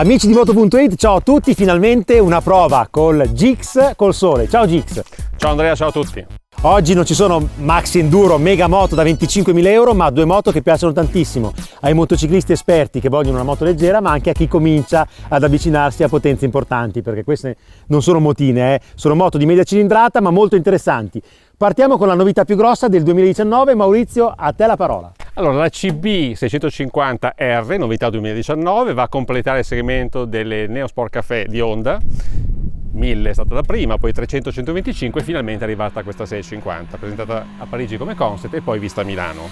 Amici di Moto.it, ciao a tutti, finalmente una prova col Gix col sole. Ciao Gix. Ciao Andrea, ciao a tutti. Oggi non ci sono maxi enduro mega moto da 25.000 euro, ma due moto che piacciono tantissimo ai motociclisti esperti che vogliono una moto leggera, ma anche a chi comincia ad avvicinarsi a potenze importanti, perché queste non sono motine, sono moto di media cilindrata ma molto interessanti. Partiamo con la novità più grossa del 2019. Maurizio, a te la parola. Allora, la CB 650R, novità 2019, va a completare il segmento delle Neo Sport Café di Honda. 1000 è stata la prima, poi 300-125 e finalmente è arrivata questa 650, presentata a Parigi come concept e poi vista a Milano.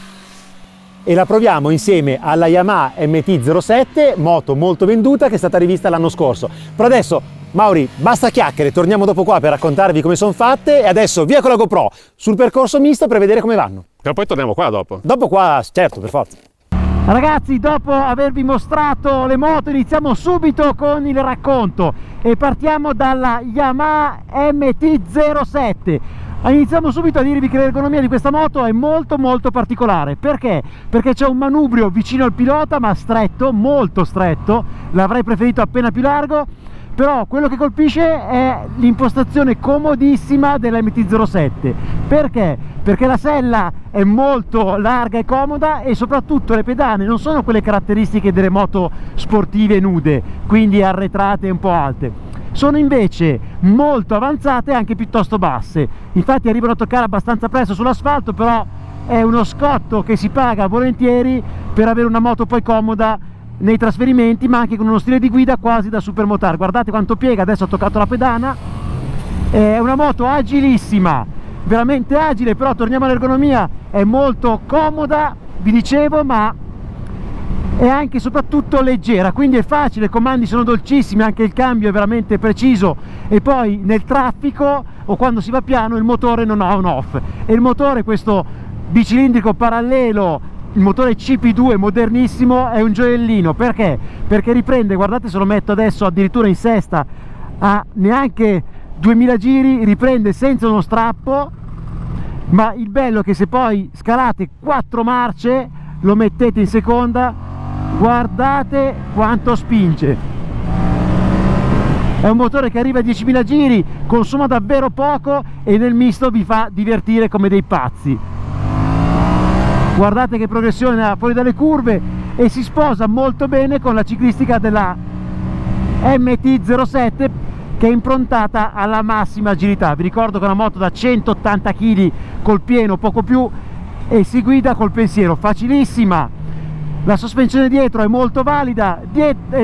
E la proviamo insieme alla Yamaha MT-07, moto molto venduta che è stata rivista l'anno scorso. Però adesso, Mauri, basta chiacchiere, torniamo dopo qua per raccontarvi come sono fatte e adesso via con la GoPro sul percorso misto per vedere come vanno. Però poi torniamo qua dopo. Dopo qua, certo, per forza. Ragazzi, dopo avervi mostrato le moto iniziamo subito con il racconto e partiamo dalla Yamaha MT-07. Iniziamo subito a dirvi che l'ergonomia di questa moto è molto particolare. Perché? Perché c'è un manubrio vicino al pilota ma stretto, molto stretto, l'avrei preferito appena più largo, però quello che colpisce è l'impostazione comodissima della MT-07. Perché? Perché la sella è molto larga e comoda e soprattutto le pedane non sono quelle caratteristiche delle moto sportive nude, quindi arretrate e un po' alte. Sono invece molto avanzate e anche piuttosto basse. Infatti arrivano a toccare abbastanza presto sull'asfalto, però è uno scotto che si paga volentieri per avere una moto poi comoda nei trasferimenti, ma anche con uno stile di guida quasi da supermotard. Guardate quanto piega, adesso ho toccato la pedana. È una moto agilissima, veramente agile, però torniamo all'ergonomia, è molto comoda, vi dicevo, ma è anche e soprattutto leggera, quindi è facile, i comandi sono dolcissimi, anche il cambio è veramente preciso e poi nel traffico o quando si va piano il motore non ha on off e il motore, questo bicilindrico parallelo, il motore CP2 modernissimo, è un gioiellino. Perché? Perché riprende, guardate se lo metto adesso addirittura in sesta a neanche 2000 giri, riprende senza uno strappo, ma il bello è che se poi scalate 4 marce lo mettete in seconda, guardate quanto spinge. È un motore che arriva a 10.000 giri, consuma davvero poco e nel misto vi fa divertire come dei pazzi. Guardate che progressione ha fuori dalle curve e si sposa molto bene con la ciclistica della MT-07 che è improntata alla massima agilità. Vi ricordo che è una moto da 180 kg col pieno, poco più, e si guida col pensiero, facilissima. La sospensione dietro è molto valida,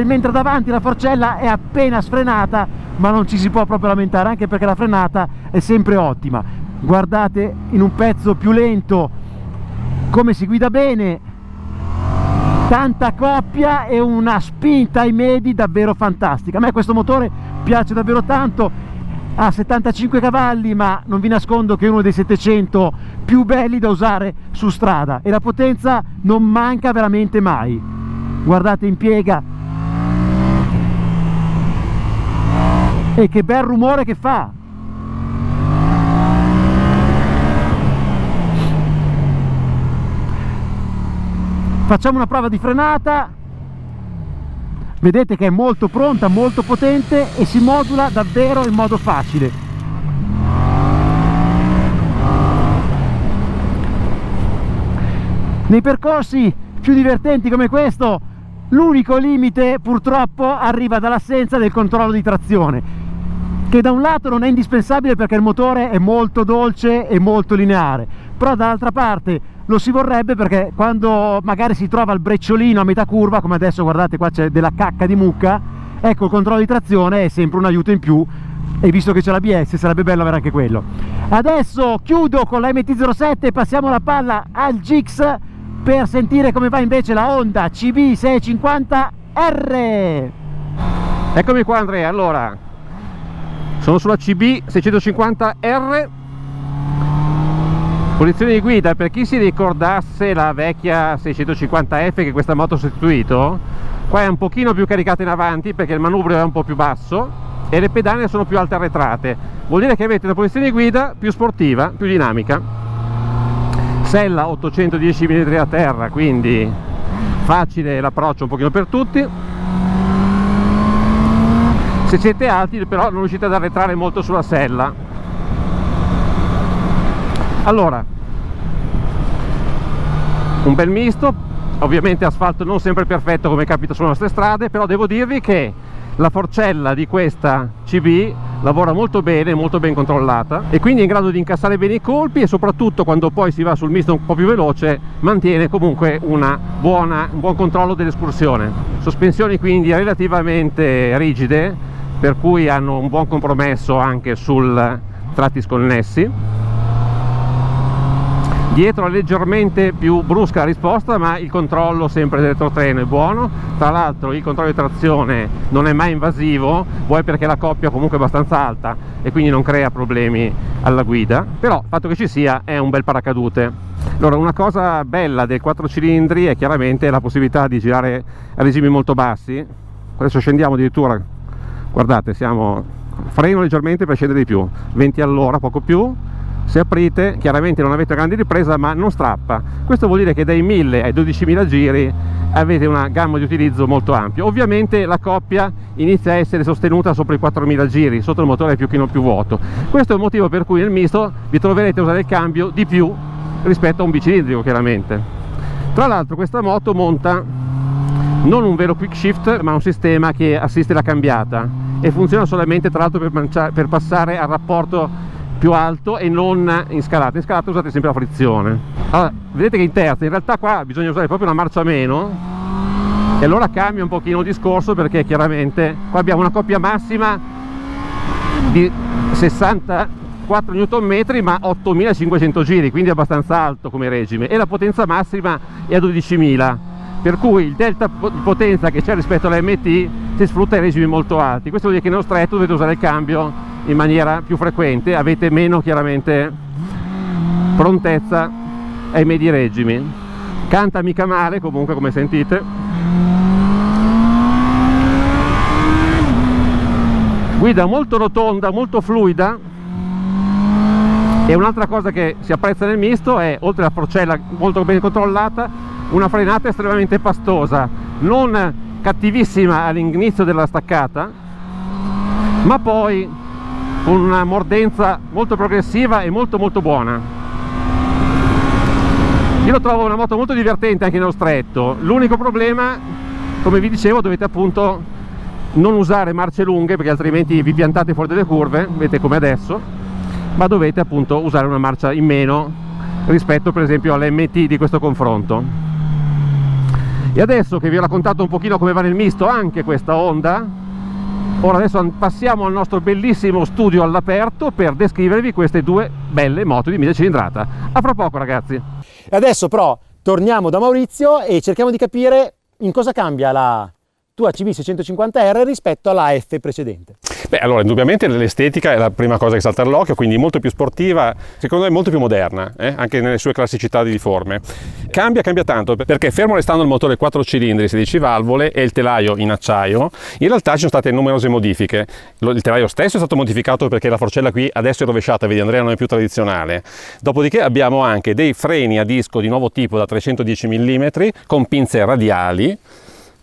mentre davanti la forcella è appena sfrenata, ma non ci si può proprio lamentare, anche perché la frenata è sempre ottima. Guardate in un pezzo più lento come si guida bene, tanta coppia e una spinta ai medi davvero fantastica. A me questo motore piace davvero tanto, ha 75 cavalli, ma non vi nascondo che è uno dei 700 più belli da usare su strada e la potenza non manca veramente mai. Guardate in piega e che bel rumore che fa. Facciamo una prova di frenata, vedete che è molto pronta, molto potente e si modula davvero in modo facile. Nei percorsi più divertenti come questo, l'unico limite purtroppo arriva dall'assenza del controllo di trazione, che da un lato non è indispensabile perché il motore è molto dolce e molto lineare, però dall'altra parte lo si vorrebbe perché quando magari si trova il brecciolino a metà curva, come adesso guardate qua c'è della cacca di mucca, ecco il controllo di trazione è sempre un aiuto in più e visto che c'è l'ABS sarebbe bello avere anche quello. Adesso chiudo con la MT-07 e passiamo la palla al Gix per sentire come va invece la Honda CB 650R. Eccomi qua Andrea, allora sono sulla CB 650R. Posizione di guida, per chi si ricordasse la vecchia 650F che questa moto ha sostituito, qua è un pochino più caricata in avanti perché il manubrio è un po' più basso e le pedane sono più alte arretrate, vuol dire che avete una posizione di guida più sportiva, più dinamica. Sella 810 mm a terra, quindi facile l'approccio un pochino per tutti. Se siete alti però non riuscite ad arretrare molto sulla sella. Allora, un bel misto, ovviamente asfalto non sempre perfetto come capita sulle nostre strade, però devo dirvi che la forcella di questa CB lavora molto bene, molto ben controllata, e quindi è in grado di incassare bene i colpi, e soprattutto quando poi si va sul misto un po' più veloce mantiene comunque un buon controllo dell'escursione. Sospensioni quindi relativamente rigide, per cui hanno un buon compromesso anche sul tratti sconnessi. Dietro è leggermente più brusca la risposta, ma il controllo sempre del retrotreno è buono. Tra l'altro il controllo di trazione non è mai invasivo, vuoi perché la coppia comunque è abbastanza alta e quindi non crea problemi alla guida, però il fatto che ci sia è un bel paracadute. Allora, una cosa bella del 4 cilindri è chiaramente la possibilità di girare a regimi molto bassi. Adesso scendiamo addirittura, guardate, freno leggermente per scendere di più, 20 all'ora, poco più. Se aprite chiaramente non avete grande ripresa, ma non strappa. Questo vuol dire che dai 1000 ai 12.000 giri avete una gamma di utilizzo molto ampia. Ovviamente la coppia inizia a essere sostenuta sopra i 4.000 giri, sotto il motore più vuoto. Questo è il motivo per cui nel misto vi troverete a usare il cambio di più rispetto a un bicilindrico, chiaramente. Tra l'altro questa moto monta non un vero quick shift, ma un sistema che assiste la cambiata, e funziona solamente tra l'altro per passare al rapporto più alto e non in scalata. In scalata usate sempre la frizione. Allora, vedete che in terza in realtà qua bisogna usare proprio una marcia meno, e allora cambia un pochino il discorso, perché chiaramente qua abbiamo una coppia massima di 64 Nm ma 8500 giri, quindi abbastanza alto come regime, e la potenza massima è a 12.000, per cui il delta di potenza che c'è rispetto alla MT si sfrutta ai regimi molto alti. Questo vuol dire che nello stretto dovete usare il cambio in maniera più frequente, avete meno chiaramente prontezza ai medi regimi. Canta mica male comunque, come sentite. Guida molto rotonda, molto fluida, e un'altra cosa che si apprezza nel misto è, oltre alla forcella molto ben controllata, una frenata estremamente pastosa, non cattivissima all'inizio della staccata, ma poi con una mordenza molto progressiva e molto buona. Io lo trovo una moto molto divertente anche nello stretto. L'unico problema, come vi dicevo, dovete appunto non usare marce lunghe, perché altrimenti vi piantate fuori dalle curve, vedete come adesso, ma dovete appunto usare una marcia in meno rispetto per esempio all'MT di questo confronto. E adesso che vi ho raccontato un pochino come va nel misto anche questa Honda, ora adesso passiamo al nostro bellissimo studio all'aperto per descrivervi queste due belle moto di 1000 cilindrata. A fra poco, ragazzi. Adesso però torniamo da Maurizio e cerchiamo di capire in cosa cambia la tua CB650R rispetto alla F precedente. Beh, allora indubbiamente l'estetica è la prima cosa che salta all'occhio, quindi molto più sportiva, secondo me molto più moderna, anche nelle sue classicità di forme. Cambia tanto, perché fermo restando il motore 4 cilindri, 16 valvole e il telaio in acciaio, in realtà ci sono state numerose modifiche. Il telaio stesso è stato modificato perché la forcella qui adesso è rovesciata, vedi Andrea, non è più tradizionale. Dopodiché abbiamo anche dei freni a disco di nuovo tipo da 310 mm con pinze radiali,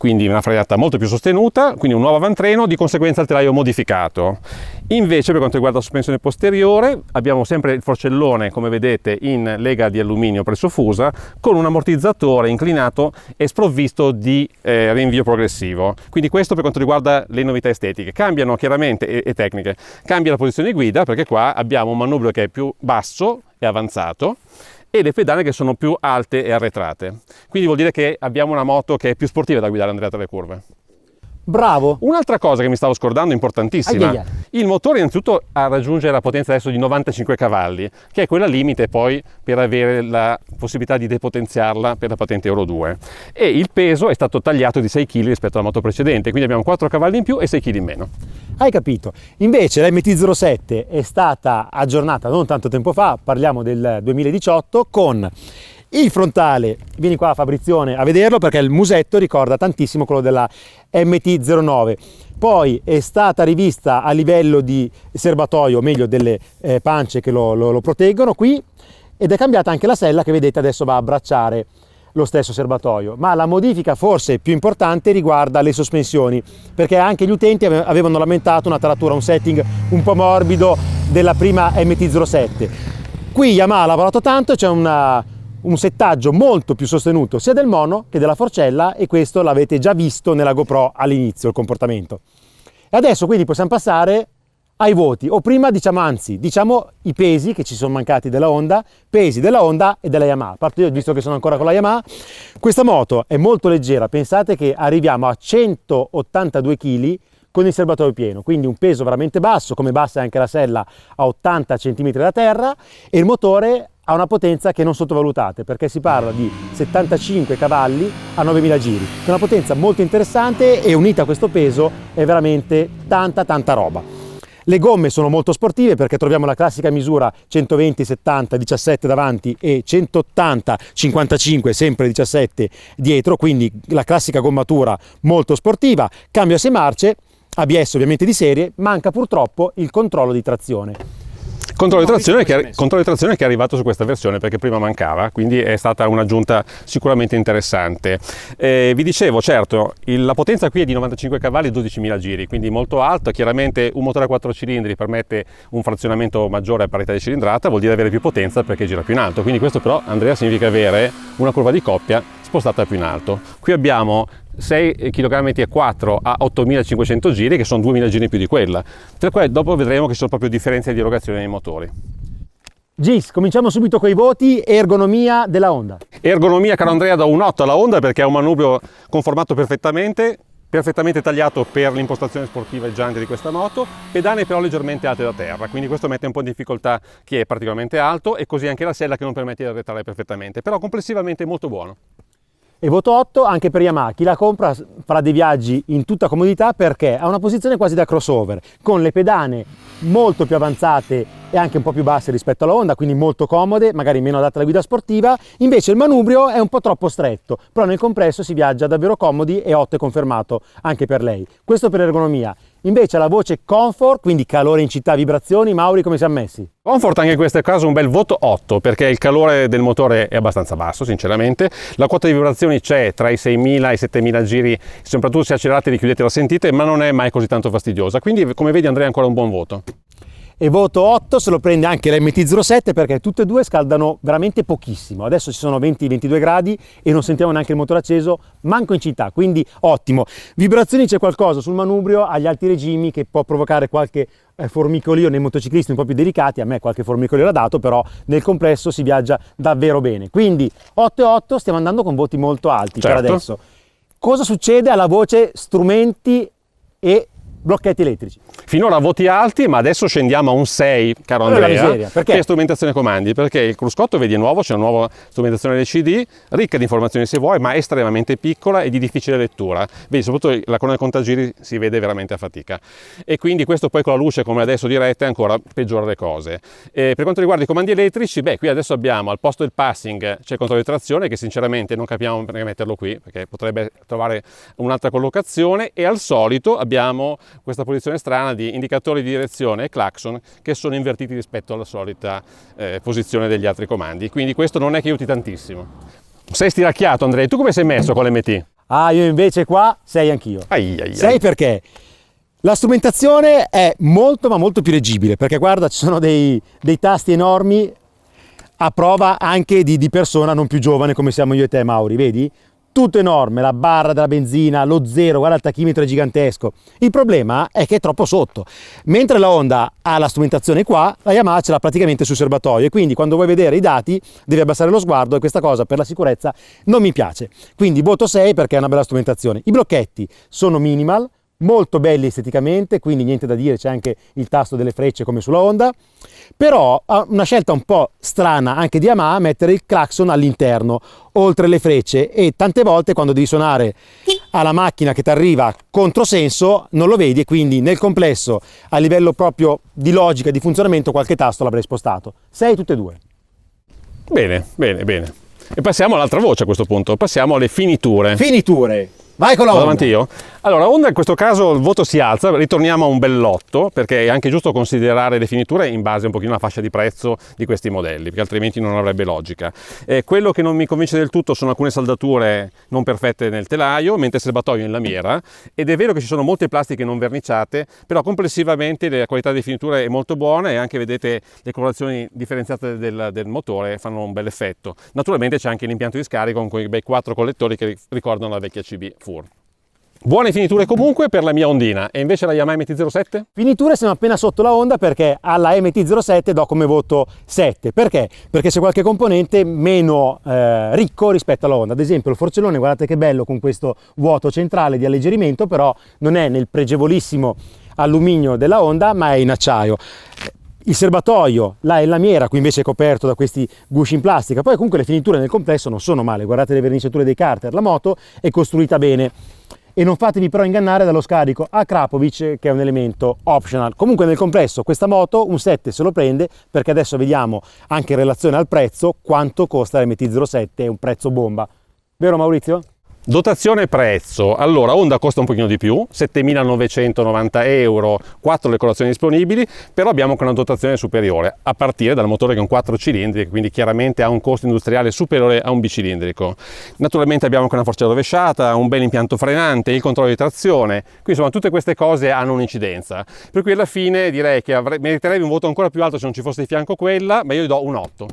quindi una frenata molto più sostenuta, quindi un nuovo avantreno, di conseguenza il telaio modificato. Invece per quanto riguarda la sospensione posteriore abbiamo sempre il forcellone, come vedete, in lega di alluminio pressofusa, con un ammortizzatore inclinato e sprovvisto di rinvio progressivo. Quindi questo per quanto riguarda le novità estetiche. Cambiano chiaramente e tecniche, cambia la posizione di guida, perché qua abbiamo un manubrio che è più basso e avanzato, e le pedane che sono più alte e arretrate. Quindi vuol dire che abbiamo una moto che è più sportiva da guidare Andrea tra le curve. Bravo! Un'altra cosa che mi stavo scordando, importantissima, il motore innanzitutto raggiunge la potenza adesso di 95 cavalli, che è quella limite poi per avere la possibilità di depotenziarla per la patente Euro 2. E il peso è stato tagliato di 6 kg rispetto alla moto precedente, quindi abbiamo 4 cavalli in più e 6 kg in meno. Hai capito? Invece la MT-07 è stata aggiornata non tanto tempo fa, parliamo del 2018, con il frontale, vieni qua Fabrizione a vederlo perché il musetto ricorda tantissimo quello della MT-09. Poi è stata rivista a livello di serbatoio, o meglio delle pance che lo proteggono qui, ed è cambiata anche la sella che vedete adesso va a abbracciare lo stesso serbatoio, ma la modifica forse più importante riguarda le sospensioni, perché anche gli utenti avevano lamentato una taratura, un setting un po' morbido della prima MT-07. Qui Yamaha ha lavorato tanto, c'è un settaggio molto più sostenuto sia del mono che della forcella, e questo l'avete già visto nella GoPro all'inizio, il comportamento. E adesso quindi possiamo passare ai voti, o prima diciamo i pesi che ci sono mancati della Honda, pesi della Honda e della Yamaha. Parto io, visto che sono ancora con la Yamaha. Questa moto è molto leggera, pensate che arriviamo a 182 kg con il serbatoio pieno, quindi un peso veramente basso, come bassa è anche la sella a 80 cm da terra, e il motore ha una potenza che non sottovalutate, perché si parla di 75 cavalli a 9000 giri, che è una potenza molto interessante, e unita a questo peso è veramente tanta roba. Le gomme sono molto sportive, perché troviamo la classica misura 120-70 17 davanti e 180-55 sempre 17 dietro, quindi la classica gommatura molto sportiva. Cambio a 6 marce, ABS ovviamente di serie, manca purtroppo il controllo di trazione. Controllo di trazione che è arrivato su questa versione, perché prima mancava, quindi è stata un'aggiunta sicuramente interessante. Vi dicevo, certo, la potenza qui è di 95 cavalli e 12.000 giri, quindi molto alta. Chiaramente un motore a 4 cilindri permette un frazionamento maggiore a parità di cilindrata, vuol dire avere più potenza perché gira più in alto, quindi questo però, Andrea, significa avere una curva di coppia spostata più in alto. Qui abbiamo 6 kg e 4 a 8500 giri, che sono 2000 giri più di quella, tra cui dopo vedremo che sono proprio differenze di erogazione nei motori. Gis, cominciamo subito con i voti. Ergonomia della Honda. Ergonomia, caro Andrea, da un 8 alla Honda, perché è un manubrio conformato perfettamente tagliato per l'impostazione sportiva e giante di questa moto, pedane però leggermente alte da terra, quindi questo mette un po' in difficoltà chi è particolarmente alto, e così anche la sella che non permette di arretrare perfettamente, però complessivamente molto buono. E voto 8 anche per Yamaha. Chi la compra farà dei viaggi in tutta comodità, perché ha una posizione quasi da crossover, con le pedane molto più avanzate e anche un po' più basse rispetto alla Honda, quindi molto comode, magari meno adatte alla guida sportiva. Invece il manubrio è un po' troppo stretto, però nel complesso si viaggia davvero comodi, e 8 è confermato anche per lei. Questo per ergonomia. Invece la voce comfort, quindi calore in città, vibrazioni, Mauri, come siamo messi? Comfort anche in questo caso un bel voto 8, perché il calore del motore è abbastanza basso sinceramente, la quota di vibrazioni c'è tra i 6.000 e i 7.000 giri, soprattutto se accelerate e richiudete la sentite, ma non è mai così tanto fastidiosa, quindi come vedi Andrea ancora un buon voto. E voto 8 se lo prende anche l'MT-07, perché tutte e due scaldano veramente pochissimo. Adesso ci sono 20-22 gradi e non sentiamo neanche il motore acceso, manco in città, quindi ottimo. Vibrazioni c'è qualcosa sul manubrio agli alti regimi che può provocare qualche formicolio nei motociclisti un po' più delicati. A me qualche formicolio l'ha dato, però nel complesso si viaggia davvero bene. Quindi 8 e 8, stiamo andando con voti molto alti, certo. Per adesso. Cosa succede alla voce strumenti e blocchetti elettrici? Finora voti alti, ma adesso scendiamo a un 6, caro Andrea, miseria. Perché? Per strumentazione comandi, perché il cruscotto, vedi, è nuovo, c'è una nuova strumentazione LCD, ricca di informazioni se vuoi, ma estremamente piccola e di difficile lettura. Vedi, soprattutto la colonna contagiri si vede veramente a fatica, e quindi questo poi con la luce come adesso diretta ancora peggiora le cose. Per quanto riguarda i comandi elettrici, qui adesso abbiamo al posto del passing c'è il controllo di trazione, che sinceramente non capiamo perché metterlo qui, perché potrebbe trovare un'altra collocazione, e al solito abbiamo questa posizione strana di indicatori di direzione e clacson che sono invertiti rispetto alla solita posizione degli altri comandi, quindi questo non è che aiuti tantissimo. Sei stiracchiato Andrea, tu come sei messo con l'MT? Io invece qua 6 anch'io. 6 perché la strumentazione è molto ma molto più leggibile, perché guarda, ci sono dei tasti enormi a prova anche di persona non più giovane come siamo io e te, Mauri, vedi? Tutto enorme, la barra della benzina, lo zero, guarda il tachimetro è gigantesco. Il problema è che è troppo sotto. Mentre la Honda ha la strumentazione qua, la Yamaha ce l'ha praticamente sul serbatoio, e quindi quando vuoi vedere i dati devi abbassare lo sguardo, e questa cosa per la sicurezza non mi piace. Quindi voto 6 perché è una bella strumentazione. I blocchetti sono minimal, molto belli esteticamente, quindi niente da dire, c'è anche il tasto delle frecce come sulla Honda, però ha una scelta un po' strana anche di Yamaha mettere il clacson all'interno, oltre le frecce, e tante volte quando devi suonare alla macchina che ti arriva controsenso non lo vedi, e quindi nel complesso a livello proprio di logica e di funzionamento qualche tasto l'avrei spostato. 6 tutte e due. Bene. E passiamo all'altra voce a questo punto, passiamo alle finiture. Vai con la Honda. Vado avanti io? Allora, Honda in questo caso il voto si alza, ritorniamo a un bell'8, perché è anche giusto considerare le finiture in base un pochino alla fascia di prezzo di questi modelli, perché altrimenti non avrebbe logica. Quello che non mi convince del tutto sono alcune saldature non perfette nel telaio, mentre il serbatoio è in lamiera, ed è vero che ci sono molte plastiche non verniciate, però complessivamente la qualità di finiture è molto buona e anche vedete le colorazioni differenziate del motore fanno un bel effetto. Naturalmente c'è anche l'impianto di scarico con quei bei 4 collettori che ricordano la vecchia CB Fur. Buone finiture comunque per la mia Hondina. E invece la Yamaha MT-07? Finiture siamo appena sotto la Honda, perché alla MT-07 do come voto 7. Perché? Perché c'è qualche componente meno ricco rispetto alla Honda. Ad esempio il forcellone, guardate che bello, con questo vuoto centrale di alleggerimento, però non è nel pregevolissimo alluminio della Honda, ma è in acciaio. Il serbatoio là è in lamiera, qui invece è coperto da questi gusci in plastica. Poi comunque le finiture nel complesso non sono male, guardate le verniciature dei carter, la moto è costruita bene. E non fatevi però ingannare dallo scarico a Krapovic, che è un elemento optional. Comunque nel complesso questa moto un 7 se lo prende, perché adesso vediamo anche in relazione al prezzo quanto costa la MT-07, è un prezzo bomba. Vero Maurizio? Dotazione prezzo, allora Honda costa un pochino di più, 7.990 euro, 4 le colorazioni disponibili, però abbiamo anche una dotazione superiore, a partire dal motore che è un 4 cilindri, quindi chiaramente ha un costo industriale superiore a un bicilindrico. Naturalmente abbiamo anche una forcella rovesciata, un bel impianto frenante, il controllo di trazione, quindi insomma tutte queste cose hanno un'incidenza, per cui alla fine direi che meriterei un voto ancora più alto se non ci fosse di fianco quella, ma io gli do un 8.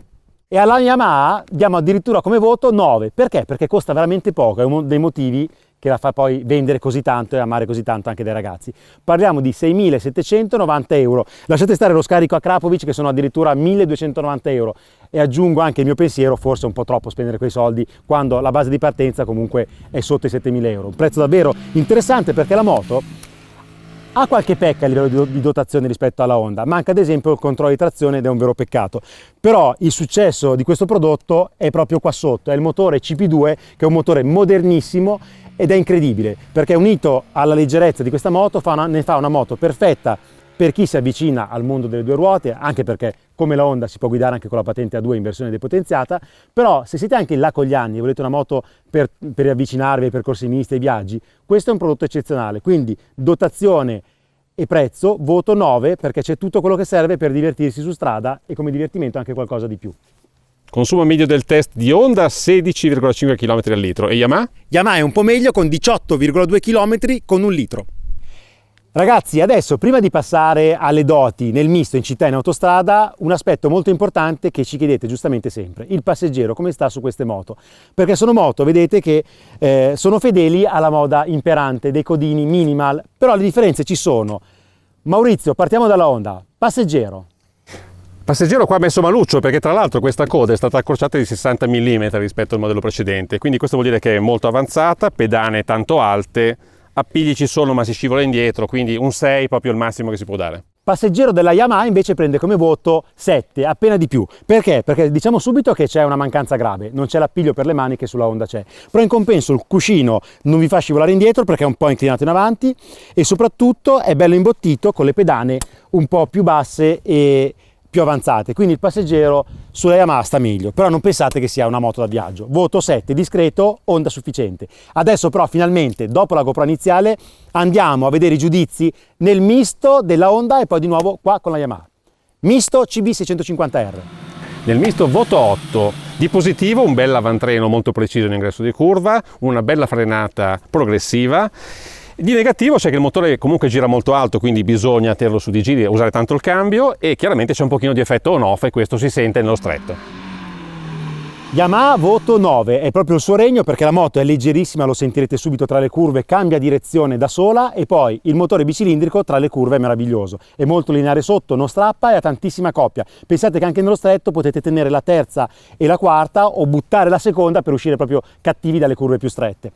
E alla Yamaha diamo addirittura come voto 9. Perché? Perché costa veramente poco, è uno dei motivi che la fa poi vendere così tanto e amare così tanto anche dai ragazzi. Parliamo di 6.790 euro. Lasciate stare lo scarico a Krapovic, che sono addirittura 1.290 euro. E aggiungo anche il mio pensiero, forse è un po' troppo spendere quei soldi quando la base di partenza comunque è sotto i 7.000 euro. Un prezzo davvero interessante, perché la moto ha qualche pecca a livello di dotazione rispetto alla Honda, manca ad esempio il controllo di trazione ed è un vero peccato, però il successo di questo prodotto è proprio qua sotto, è il motore CP2, che è un motore modernissimo ed è incredibile, perché unito alla leggerezza di questa moto ne fa una moto perfetta per chi si avvicina al mondo delle due ruote, anche perché come la Honda si può guidare anche con la patente A2 in versione depotenziata, però se siete anche là con gli anni e volete una moto per avvicinarvi ai percorsi misti e ai viaggi, questo è un prodotto eccezionale, quindi dotazione e prezzo, voto 9, perché c'è tutto quello che serve per divertirsi su strada e come divertimento anche qualcosa di più. Consumo medio del test di Honda 16,5 km al litro e Yamaha? Yamaha è un po' meglio, con 18,2 km con 1 litro. Ragazzi, adesso prima di passare alle doti nel misto in città e in autostrada, un aspetto molto importante che ci chiedete giustamente sempre: il passeggero come sta su queste moto? Perché sono moto, vedete, che sono fedeli alla moda imperante dei codini minimal, però le differenze ci sono. Maurizio, partiamo dalla Honda. Passeggero Passeggero qua ha messo maluccio, perché tra l'altro questa coda è stata accorciata di 60 mm rispetto al modello precedente, quindi questo vuol dire che è molto avanzata, pedane tanto alte, appigli ci sono ma si scivola indietro, quindi un 6 proprio il massimo che si può dare. Passeggero della Yamaha invece prende come voto 7, appena di più. Perché? Perché diciamo subito che c'è una mancanza grave, non c'è l'appiglio per le mani che sulla Honda c'è, però in compenso il cuscino non vi fa scivolare indietro perché è un po' inclinato in avanti e soprattutto è bello imbottito con le pedane un po' più basse e più avanzate, quindi il passeggero sulla Yamaha sta meglio, però non pensate che sia una moto da viaggio. Voto 7, discreto, Honda sufficiente. Adesso però finalmente, dopo la GoPro iniziale, andiamo a vedere i giudizi nel misto della Honda e poi di nuovo qua con la Yamaha. Misto CB650R. Nel misto voto 8, di positivo un bel avantreno molto preciso in ingresso di curva, una bella frenata progressiva. Di negativo c'è che il motore comunque gira molto alto, quindi bisogna tenerlo su di giri e usare tanto il cambio, e chiaramente c'è un pochino di effetto on-off e questo si sente nello stretto. Yamaha voto 9, è proprio il suo regno, perché la moto è leggerissima, lo sentirete subito tra le curve, cambia direzione da sola, e poi il motore bicilindrico tra le curve è meraviglioso, è molto lineare sotto, non strappa e ha tantissima coppia. Pensate che anche nello stretto potete tenere la terza e la quarta o buttare la seconda per uscire proprio cattivi dalle curve più strette.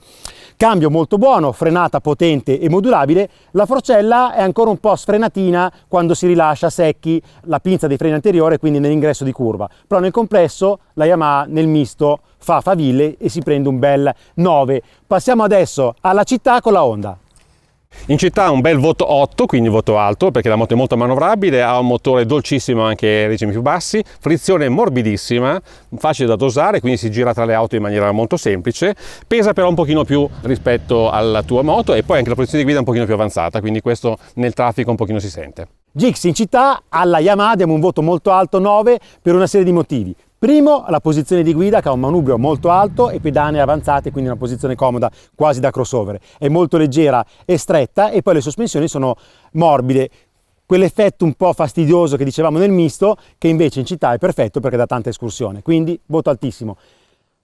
Cambio molto buono, frenata potente e modulabile. La forcella è ancora un po' sfrenatina quando si rilascia secchi la pinza dei freni anteriore, quindi nell'ingresso di curva, però nel complesso la Yamaha nel misto fa faville e si prende un bel 9. Passiamo adesso alla città con la Honda. In città un bel voto 8, quindi voto alto, perché la moto è molto manovrabile, ha un motore dolcissimo anche ai regimi più bassi, frizione morbidissima, facile da dosare, quindi si gira tra le auto in maniera molto semplice, pesa però un pochino più rispetto alla tua moto e poi anche la posizione di guida è un pochino più avanzata, quindi questo nel traffico un pochino si sente. Gix in città alla Yamaha diamo un voto molto alto 9 per una serie di motivi. Primo, la posizione di guida che ha un manubrio molto alto e pedane avanzate, quindi una posizione comoda quasi da crossover. È molto leggera e stretta e poi le sospensioni sono morbide. Quell'effetto un po' fastidioso che dicevamo nel misto, che invece in città è perfetto perché dà tanta escursione. Quindi voto altissimo.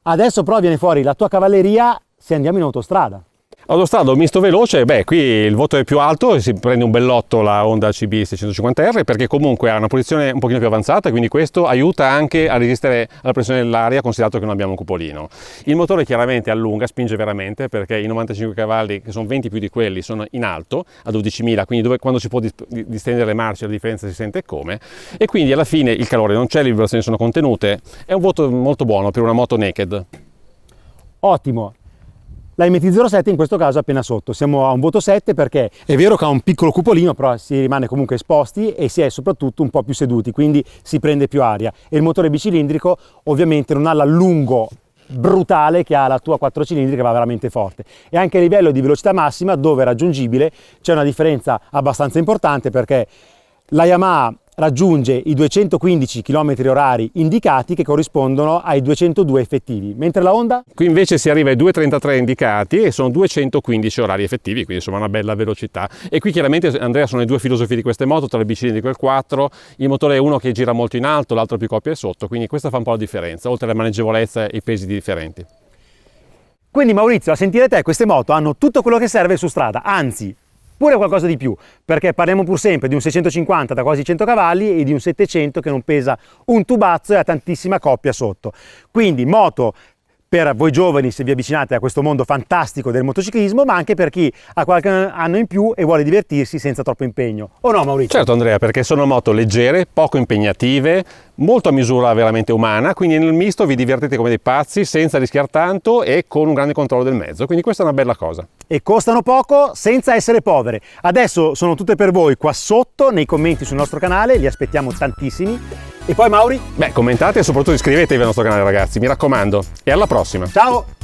Adesso però viene fuori la tua cavalleria se andiamo in autostrada. Autostrada o misto veloce, beh, qui il voto è più alto e si prende un bellotto la Honda CB 650R perché comunque ha una posizione un pochino più avanzata, quindi questo aiuta anche a resistere alla pressione dell'aria, considerato che non abbiamo un cupolino. Il motore chiaramente allunga, spinge veramente perché i 95 cavalli, che sono 20 più di quelli, sono in alto a 12.000, quindi quando si può distendere le marce la differenza si sente come, e quindi alla fine il calore non c'è, le vibrazioni sono contenute, è un voto molto buono per una moto naked. Ottimo. La MT-07 in questo caso è appena sotto, siamo a un voto 7 perché è vero che ha un piccolo cupolino, però si rimane comunque esposti e si è soprattutto un po' più seduti, quindi si prende più aria. E il motore bicilindrico ovviamente non ha l'allungo brutale che ha la tua 4 cilindri, che va veramente forte. E anche a livello di velocità massima, dove è raggiungibile, c'è una differenza abbastanza importante perché la Yamaha raggiunge i 215 km/h indicati che corrispondono ai 202 effettivi, mentre la Honda? Qui invece si arriva ai 233 indicati e sono 215 orari effettivi, quindi insomma una bella velocità. E qui chiaramente, Andrea, sono le due filosofie di queste moto, tra il bicilindrico e il 4, il motore è uno che gira molto in alto, l'altro più coppia e sotto, quindi questa fa un po' la differenza, oltre alla maneggevolezza e i pesi differenti. Quindi Maurizio, a sentire te, queste moto hanno tutto quello che serve su strada, anzi pure qualcosa di più, perché parliamo pur sempre di un 650 da quasi 100 cavalli e di un 700 che non pesa un tubazzo e ha tantissima coppia sotto. Quindi moto per voi giovani se vi avvicinate a questo mondo fantastico del motociclismo, ma anche per chi ha qualche anno in più e vuole divertirsi senza troppo impegno. O no, Maurizio? Certo, Andrea, perché sono moto leggere, poco impegnative, molto a misura veramente umana, quindi nel misto vi divertite come dei pazzi senza rischiare tanto e con un grande controllo del mezzo, quindi questa è una bella cosa. E costano poco senza essere povere. Adesso sono tutte per voi qua sotto nei commenti sul nostro canale, li aspettiamo tantissimi. E poi Mauri? Beh, commentate e soprattutto iscrivetevi al nostro canale, ragazzi, mi raccomando. E alla prossima! Ciao!